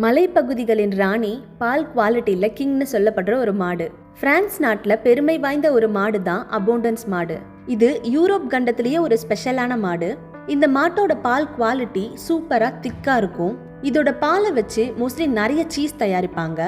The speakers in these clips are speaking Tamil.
மலைப்பகுதிகளின் ராணி, பால் குவாலிட்டியில் கிங்னு சொல்லப்படுற ஒரு மாடு. பிரான்ஸ் நாட்டில் பெருமை வாய்ந்த ஒரு மாடு தான் அபோண்டன்ஸ் மாடு. இது யூரோப் கண்டத்திலேயே ஒரு ஸ்பெஷலான மாடு. இந்த மாட்டோட பால் குவாலிட்டி சூப்பரா திக்கா இருக்கும். இதோட பாலை வச்சு மோஸ்ட்லி நிறைய சீஸ் தயாரிப்பாங்க.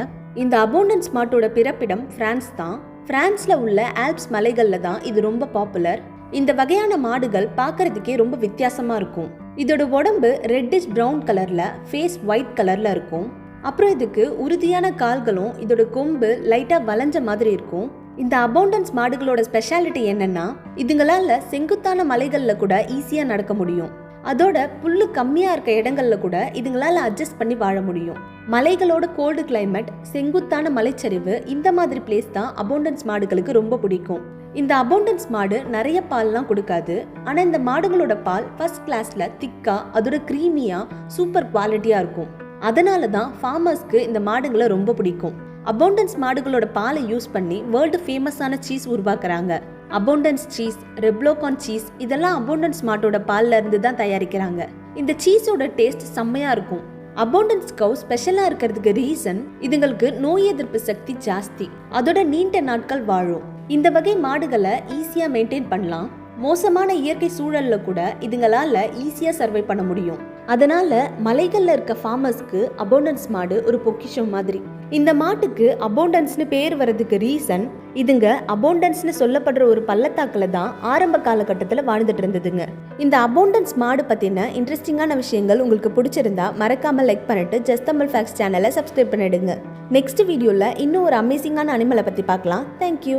இந்த அபோண்டன்ஸ் மாட்டோட பிறப்பிடம் பிரான்ஸ் தான். பிரான்ஸ்ல உள்ள ஆல்ப்ஸ் மலைகள்ல தான் இது ரொம்ப பாப்புலர். இந்த வகையான மாடுகள் பார்க்கறதுக்கே ரொம்ப வித்தியாசமா இருக்கும். இதோட உடம்பு ரெட்டிஷ் பிரவுன் கலர்ல, ஃபேஸ் ஒயிட் கலர்ல இருக்கும். அப்புறம் இதுக்கு உறுதியான கால்களும் இதோட கொம்பு லைட்டா வளைஞ்ச மாதிரி இருக்கும். இந்த அபோண்டன்ஸ் மாடுகளோட ஸ்பெஷாலிட்டி என்னன்னா, இதுங்களால செங்குத்தான மலைகள்ல கூட ஈஸியா நடக்க முடியும். அதோட புல்லு கம்மியா இருக்க இடங்கள்ல கூட இதுங்களால அட்ஜஸ்ட் பண்ணி வாழ முடியும். மலைகளோட கோல்டு கிளைமேட், செங்குத்தான மலைச்சரிவு, இந்த மாதிரி பிளேஸ் தான் அபோண்டன்ஸ் மாடுகளுக்கு ரொம்ப பிடிக்கும். இந்த அபோண்டன்ஸ் மாடு நிறைய பால்லாம் கொடுக்காது. ஆனா இந்த மாடுகளோட பால் ஃபர்ஸ்ட் கிளாஸ்ல திக்கா, அதோட கிரீமியா, சூப்பர் குவாலிட்டியா இருக்கும். அதனால தான் ஃபார்மர்ஸ்க்கு இந்த மாடுகளை ரொம்ப பிடிக்கும். அபோண்டன்ஸ் மாடுகளோட பாலை யூஸ் பண்ணி வேர்ல்டு ஃபேமஸான சீஸ் உருவாக்குறாங்க. அபோண்டன்ஸ் சீஸ், ரெப்லோகான் சீஸ், இதெல்லாம் அபோண்டன்ஸ் மாட்டோட பால்ல இருந்து தான் தயாரிக்கிறாங்க. இந்த சீஸோட டேஸ்ட் செம்மையா இருக்கும். அபோண்டன்ஸ் கவ் ஸ்பெஷலா இருக்கிறதுக்கு ரீசன், இதுங்களுக்கு நோய் எதிர்ப்பு சக்தி ஜாஸ்தி, அதோட நீண்ட நாட்கள் வாழும். இந்த வகை மாடுகளை ஈஸியா மெயின்டைன் பண்ணலாம். மோசமான இயற்கை சூழல்ல கூட இதுங்களால ஈஸியா சர்வை பண்ண முடியும். அதனால மலைகள்ல இருக்க ஃபார்மர்ஸ்க்கு அபோண்டன்ஸ் மாடு ஒரு பொக்கிஷம் மாதிரி. இந்த மாட்டுக்கு அபோண்டன்ஸ்னு பேர் வர்றதுக்கு ரீசன், இதுங்க அபோண்டன்ஸ்னு சொல்லப்படுற ஒரு பள்ளத்தாக்குல தான் ஆரம்ப காலகட்டத்தில் வாழ்ந்துட்டு இருந்ததுங்க. இந்த அபோண்டன்ஸ் மாடு பத்தின இன்ட்ரெஸ்டிங்கான விஷயங்கள் உங்களுக்கு பிடிச்சிருந்தா மறக்காம லைக் பண்ணிட்டு ஜஸ்ட் தமிழ் ஃபேக்ட்ஸ் சேனலை சப்ஸ்கிரைப் பண்ணிடுங்க. நெக்ஸ்ட் வீடியோல இன்னும் ஒரு அமேசிங்கான அனிமலை பத்தி பார்க்கலாம். தேங்க்யூ.